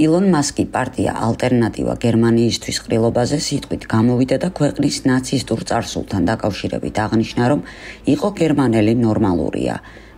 ილონ მასკი პარტია ალტერნატივა გერმანიისთვის ყრილობაზე სიტყვით გამოვიდა და ქვეყნის ნაცისტურ წარსულთან დაკავშირებით აღნიშნა, რომ იყო გერმანელი ნორმალურია.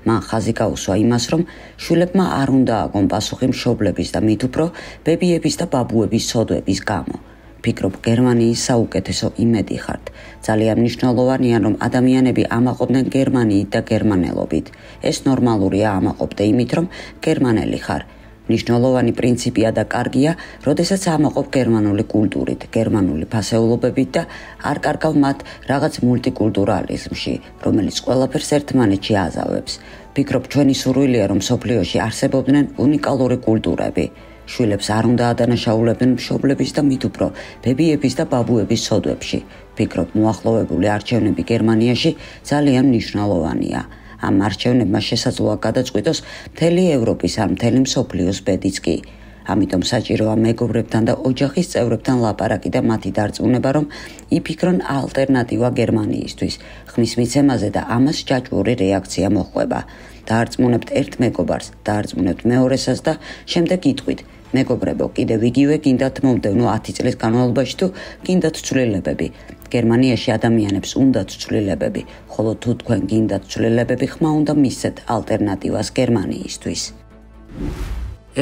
მან ხაზი გაუსვა იმას, რომ შვილებმა არ უნდა აგონ პასუხი მშობლების და მით უფრო ბებიების და ბაბუების სოდვების გამო. ფიქრობ, გერმანიის საუკეთესო იმედი ხართ. ძალიან მნიშვნელოვანია, რომ ადამიანები ამაყობდნენ გერმანიით და გერმანელობით. ეს ნორმალურია ამაყობდე იმით, რომ გერმანელი ხარ. მნიშვნელოვანი პრინციპია და კარგია, როდესაც ამაყობ გერმანული კულტურით, გერმანული ფასეულობებით და არ კარგავ მათ რაღაც მულტიკულტურალიზმში, რომელიც ყველაფერს ერთმანეთში აზავებს. ფიქრობ, ჩვენი სურვილია, რომ სოფლიოში არსებობდნენ უნიკალური კულტურები. შვილებს არ უნდა ადანაშაულებდნენ მშობლების და მით უფრო ბებიების და ბაბუების სოდვებში. ფიქრობ, მოახლოვებული არჩევნები გერმანიაში ძალიან მნიშვნელოვანია. ამ არჩევნებმა შესაძლოა გადაწყვიტოს მთელი ევროპის ან მთელი მსოფლიოს ბედიც კი. ამიტომ საჭიროა მეგობრებთან და ოჯახის წევრებთან ლაპარაკი და მათი დარწმუნება, რომ იფიქრონ ალტერნატივა გერმანიისთვის. ხმის მიცემაზე და ამას ჯაჭვური რეაქცია მოჰყვება. დაარწმუნებთ ერთ მეგობარს, დაარწმუნებთ მეორესაც და შემდეგ იტყვით: მეგობრებო, კიდევ იგივე გინდათ მომდევნო 10 წლის განმავლობაში თუ გინდათ ცვლილებები. გერმანიაში ადამიანებს უნდათ ცვლილებები, ხოლო თუ თქვენ გინდათ ცვლილებები, ხმა უნდა მისცეთ ალტერნატივას გერმანიისთვის.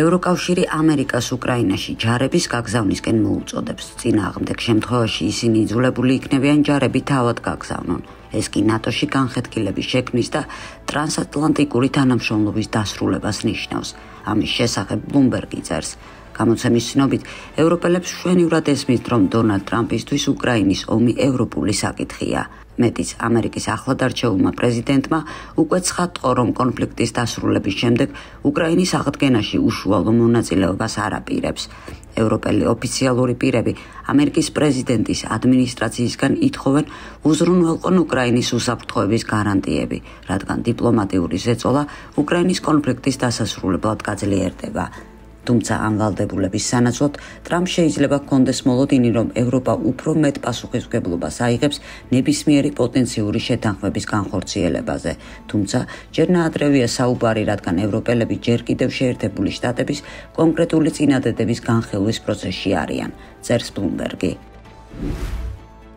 ევროკავშირი ამერიკას უკრაინაში ჯარების გაგზავნისკენ მოუწოდებს. წინააღმდეგ შემთხვევაში ისინი იძულებული იქნებიან ჯარები თავად გაგზავნონ. ეს კი ნატოში განხეთქილების შექმნის და ტრანსატლანტიკური თანამშრომლობის დასრულებას ნიშნავს. ამის შესახებ Bloomberg წერს. გამოცემის ცნობით, ევროპელებს მშვენივრად ესმის, რომ დონალდ ტრამპისთვის უკრაინის ომი ევროპული საკითხია. მეტიც, ამერიკის ახლადარჩეულმა პრეზიდენტმა უკვე ცხადყო, რომ კონფლიქტის დასრულების შემდეგ უკრაინის აღდგენაში უშუალო მონაწილეობას არ აპირებს. ევროპელი ოფიციალური პირები ამერიკის პრეზიდენტის ადმინისტრაციისგან ითხოვენ უზრუნველყონ უკრაინის უსაფრთხოების გარანტიები, რადგან დიპლომატიური ზეწოლა უკრაინის კონფლიქტის დასასრულებლად გაძლიერდება. თუმცა ამ ვალდებულების სანაცვლოდ ტრამპ შეიძლება ჰქონდეს მოლოდინი, რომ ევროპა უფრო მეტ პასუხისმგებლობას აიღებს ნებისმიერი პოტენციური შეთანხმების განხორციელებაზე. თუმცა ჯერ ნაადრევია საუბარი, რადგან ევროპელები ჯერ კიდევ შეერთებული შტატების კონკრეტული წინადადების განხილვის პროცესში არიან, წერს Bloomberg.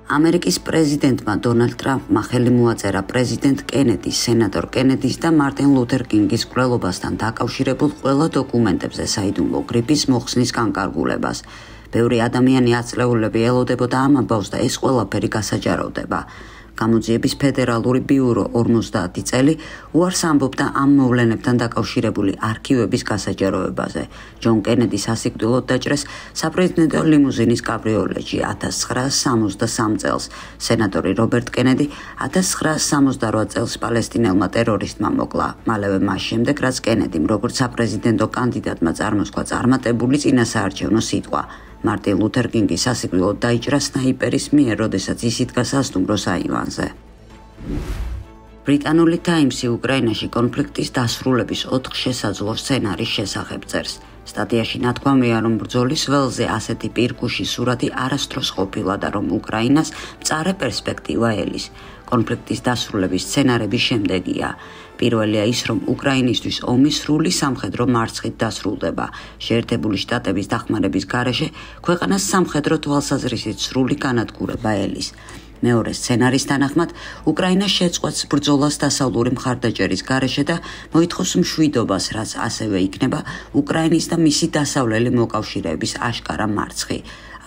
ამერიკის პრეზიდენტმა დონალდ ტრამპმა ხელი მოაწერა პრეზიდენტ კენედის, სენატორ კენედის და მარტინ ლუთერ კინგის მკვლელობასთან დაკავშირებულ ყველა დოკუმენტებზე საიდუმლო გრიპის მოხსნის განკარგულებას. ბევრი ადამიანი აწლეულები ელოდებოდა ამ ამბავს და ეს ყველაფერი გასაჯაროვდება. გამოძიების ფედერალური ბიურო 50 წელი უარს ამბობდა ამ მოვლენებთან დაკავშირებული არქივების გასაჯაროვებაზე. ჯონ კენედი სასიკვდილოდ დაჭრეს საპრეზიდენტო ლიმუზინის კაბრიოლეტში 1963 წელს. სენატორი რობერტ კენედი 1968 წელს პალესტინელმა ტერორისტმა მოკლა. მალევე მას შემდეგ, რაც კენედიმ როგორც საპრეზიდენტო კანდიდატმა წარმოსქვა წარმატებული წინასაარჩევნო სიტყვა. მარტინ ლუთერ კინგი სასიკვდილოდ დაიჭრა სნაიპერის მიერ, როდესაც ის იდგა სასტუმროს აივანზე. ბრიტანული ტაიმსი უკრაინაში კონფლიქტის დასრულების 4 შესაძლო სცენარის შესახებ წერს. სტატიაში ნათქვამია, რომ ბრძოლის ველზე ასეთი პირქუში სურათი არასდროს ყოფილა და რომ უკრაინას მწარე პერსპექტივა ელის. კონფლიქტის დასრულების სცენარები შემდეგია. პირველია ის, რომ უკრაინისთვის ომი სრული სამხედრო მარცხით დასრულდება. შეერთებული შტატების დახმარების გარეშე ქვეყანას სამხედრო თვალსაზრისით სრული განადგურება ელის. მეორე სცენარის თანახმად, უკრაინა შეწყვეტს ბრძოლას დასავლური მხარდაჭერის გარეშე და მოითხოვს მშვიდობას, რაც ასევე იქნება უკრაინის და მისი დასავლელი მოკავშირეების აშკარა მარცხი.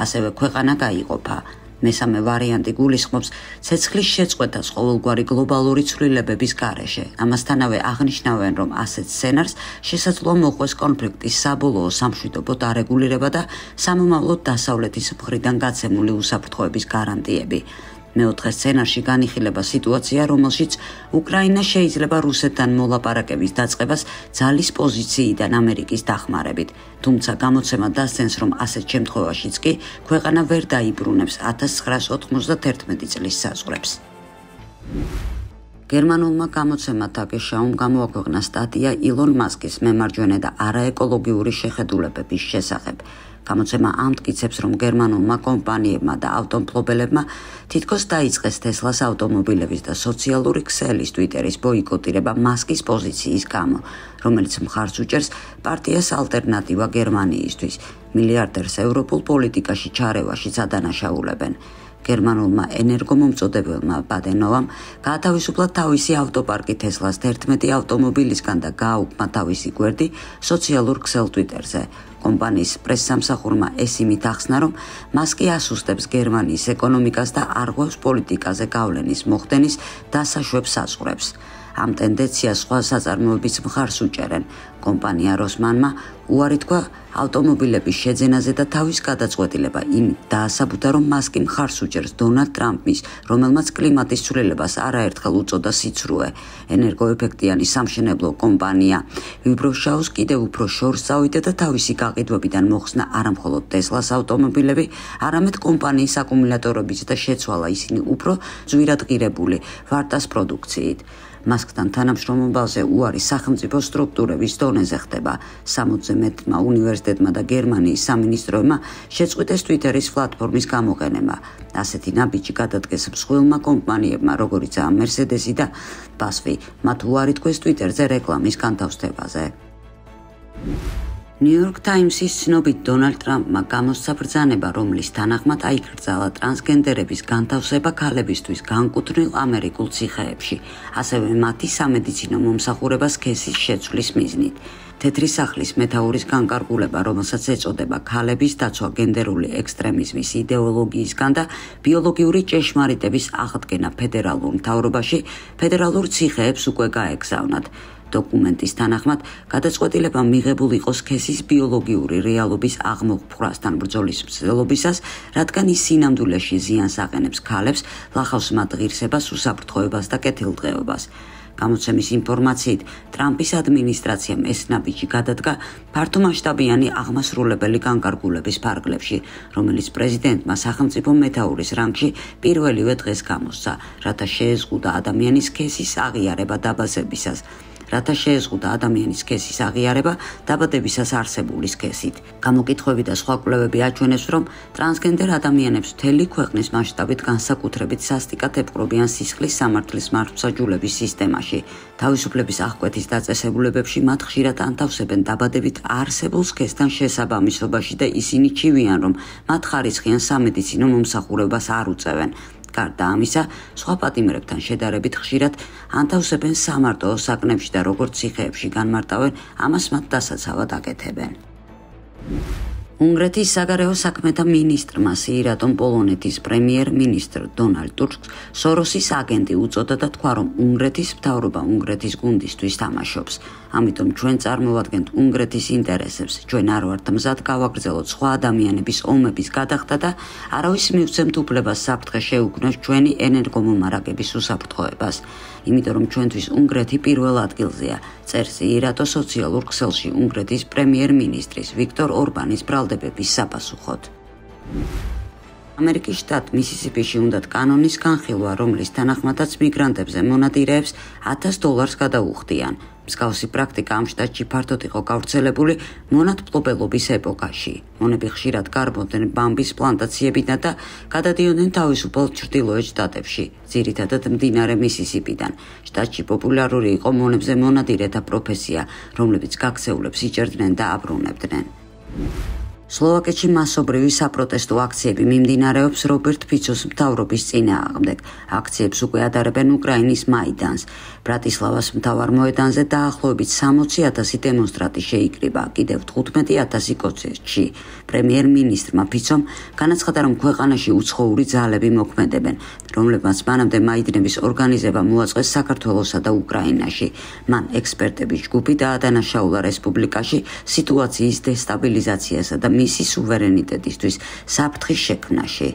ასევე ქვეყანა გაიყოფა. მესამე ვარიანტი გულისხმობს ცეცხლის შეწყვეტას ყოველგვარი გლობალური ცვლილებების გარეშე. ამასთანავე აღნიშნავენ, რომ ასეთ სცენარს შესაძლოა მოყვეს კონფლიქტის საბოლოო სამშვიდობო დარეგულირება და სამომავლოდ დასავლეთის მხრიდან გაცემული უსაფრთხოების გარანტიები. მეოთხე სცენარში განიხილება სიტუაცია, რომელშიც უკრაინა შეიძლება რუსეთთან მოლაპარაკების დაწყებას ძალის პოზიციიდან ამერიკის დახმარებით. თუმცა გამოცემა დასცენს, რომ ასეთ შემთხვევაშიც კი ქვეყანა ვერ დაიბრუნებს 1991 წლის საზღვრებს. გერმანულმა გამოცემად აკეშაუმ გამოაქვეყნა სტატია ილონ მასკის მემარჯვენე და არაეკოლოგიური შეხედულებების შესახებ. გამოცემა ამტკიცებს, რომ გერმანულმა კომპანიებმა და ავტომფლობელებმა თითქოს დაიწყეს Tesla-ს ავტომობილების და სოციალური ქსელის Twitter-ის ბოიკოტირება მასკის პოზიციის გამო, რომელიც მხარს უჭერს პარტიას ალტერნატივა გერმანიისთვის, მილიარდერს ევროპულ პოლიტიკაში ჩარევაშიც ადანაშაულებენ. გერმანულმა ენერგომომწოდებელმა ბადენოვამ გაათავისუფლა თავისი ავტოპარკი Tesla-ს 11 ავტომობილისგან და გააუქმა თავისი გვერდი სოციალურ ქსელ Twitter-ზე. კომპანიის პრესსამსახურმა ეს იმით ახსნა, რომ მასკი ასუსტებს გერმანიის ეკონომიკას და არღვევს პოლიტიკაზე გავლენის მოხდენის დასაშვებს საზღვრებს. ამ ტენდენციას სხვა საწარმოებიც მხარს უჭერენ. კომპანია Rossmannმა უარი თქვა ავტომობილების შეძენაზე და თავის გადაწყვეტილება იმით დაასაბუთა, რომ მასკი მხარს უჭერს დონალდ ტრამპის, რომელმაც კლიმატის ცვლილებას არაერთხელ უწოდა სიცრუე. ენერგოეფექტიანი სამშენებლო კომპანია ვიბროშაუს კიდევ უფრო შორს წავიდა და თავისი გაყიდვებიდან მოხსნა არამხოლოდ Tesla-ს ავტომობილები, არამედ კომპანიის აკუმულატორებიც და შეცვალა ისინი უფრო ძვირად ღირებული ვარტას პროდუქციით. მასკთან თანამშრომლობაზე უარი სახელმწიფო სტრუქტურების დონეზე ხდება. 60-ზე მეტმა უნივერსიტეტმა და გერმანიის სამინისტროებმა შეწყვიტეს Twitter-ის პლატფორმის გამოყენება. ასეთი ნაბიჯი გადადგეს მსხვილმა კომპანიებმა, როგორიცაა Mercedes-ი და BASF. მათ უარი თქვეს Twitter-ზე რეკლამის განთავსებაზე. New York Times-ის ცნობით დონალდ ტრამპმა გამოსცა ბრძანება, რომლის თანახმად აიკრძალა ტრანსგენდერების განთავსება ქალებისთვის განკუთვნილ ამერიკულ ციხეებში, ასევე მათი სამედიცინო მომსახურება სქესის შეცვლის მიზნით. თეთრი სახლის მეთაურის განკარგულება, რომელსაც ეწოდება ქალების დაცვა გენდერული ექსტრემიზმის იდეოლოგიისგან და ბიოლოგიური ჭეშმარიტების აღდგენა ფედერალურ მთავრობაში, ფედერალურ ციხეებს უკვე გაეგზავნათ. დოკუმენტის თანახმად, გადაწყვეტილება მიღებულ იყო სქესის ბიოლოგიური რეალობის აღმოფხვრასთან ბრძოლის მცდელობისას, რადგან ის სინამდვილეში ზიანს აყენებს ქალებს, ლახავს მათ ღირსებას, უსაფრთხოებას და კეთილდღეობას. გამოცემის ინფორმაციით, ტრამპის ადმინისტრაციამ ეს ნაბიჯი გადადგა ფართომასშტაბიანი აღმასრულებელი განკარგულების ფარგლებში, რომელიც პრეზიდენტმა სახელმწიფო მეთაურის რანგში პირველივე დღეს გამოსცა, რათა შეეზღუდა ადამიანის სქესის აღიარება დაბადებისას. დაბადებისას არსებული სქესით. გამოკითხვები და სხვა კვლევები აჩვენებს, რომ ტრანსგენდერ ადამიანებს მთელი ქვეყნის მასშტაბით განსაკუთრებით სასტიკად ეპყრობიან სისხლის სამართლის მართლმსაჯულების სისტემაში. თავისუფლების აღკვეთის დაწესებულებებში მათ ხშირად ანთავსებენ დაბადებით არსებულ სქესთან შესაბამისობაში და ისინი ჩივიან, რომ მათ ხარისხიან სამედიცინო მომსახურებას არ უწევენ. გარდა ამისა, სხვა პატიმრებთან შედარებით ხშირად ანთავსებენ სამარტო საკნებში და როგორც ციხეებში განმარტავენ, ამას მათ დასაცავად აკეთებენ. უნგრეთის საგარეო საქმეთა მინისტრმა სიირატომ პოლონეთის პრემიერ-მინისტრ დონალდ ტუსკს სოროსის აგენტი უწოდა და თქვა, რომ უნგრეთის მთავრობა უნგრეთის გუნდისთვის თამაშობს. ამიტომ ჩვენ წარმოვადგენთ უნგრეთის ინტერესებს. ჩვენ არ ვართ მზად გავაგრძელოთ სხვა ადამიანების ომების გადახდა და არავის მივცემთ უფლებას საფრთხე შეუქმნას ჩვენი ენერგომომარაგების უსაფრთხოებას. იმიტომ რომ ჩვენთვის უნგრეთი პირველ ადგილზეა, წერს სიირატო სოციალურ ქსელში უნგრეთის პრემიერ-მინისტრის ვიქტორ ორბანის ბრალდებების საპასუხოდ. ამერიკის შტატ მისისიპიში უნდათ კანონის განხილვა, რომლის თანახმადაც მიგრანტებზე მონადირეებს $1000 გადაუხდიან. მსგავსი პრაქტიკა ამ შტატში ფართოდ იყო გავრცელებული მონათმფლობელობის ეპოქაში. მონები ხშირად გარბოდნენ ბამბის პლანტაციებიდან და გადადიოდნენ თავისუფალ ჩრდილოეთ შტატებში, ძირითადად მდინარე მისისიპიდან. შტატში პოპულარული იყო მონებზე მონადირეთა პროფესია, რომლებიც გაქცეულებს იჭერდნენ და აბრუნებდნენ. სლოვაკეთში მასობრივი საპროტესტო აქციები მიმდინარეობს რობერტ ფიცოს მთავრობის წინააღმდეგ. აქციებს უკვე ადარებენ უკრაინის მაიდანს. ბრატისლავას მთავარ მოედანზე დაახლოებით 60,000 დემონსტრანტი შეიკრიბა, კიდევ 15,000 კოჩეთში. პრემიერ-მინისტრმა ფიცომ განაცხადა, რომ ქვეყანაში უცხოური ძალები მოქმედებენ, რომლებმაც მანამდე მაიდნების ორგანიზება მოაწყეს საქართველოსა და უკრაინაში. მან ექსპერტების ჯგუფი დაადანაშაულა რესპუბლიკაში სიტუაციის დესტაბილიზაციასა და მისი სუვერენიტეტისთვის საფრთხის შექმნაში.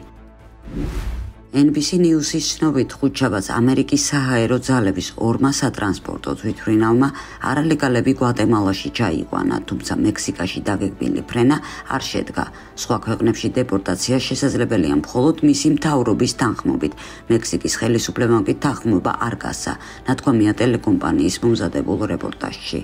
NBC News-ის ცნობით ხუთშაბათს ამერიკის საჰაერო ძალების ორმა სატრანსპორტო თვითმფრინავმა არალეგალები გვატემალაში ჩაიყვანა, თუმცა მექსიკაში დაგეგმილი ფრენა არ შედგა. სხვა ქვეყნებში დეპორტაცია შესაძლებელია მხოლოდ მისი მთავრობის თანხმობით. მექსიკის ხელისუფლებამ კი თანხმობა არ გასცა, ნათქვამია ტელეკომპანიის მომზადებულ რეპორტაჟში.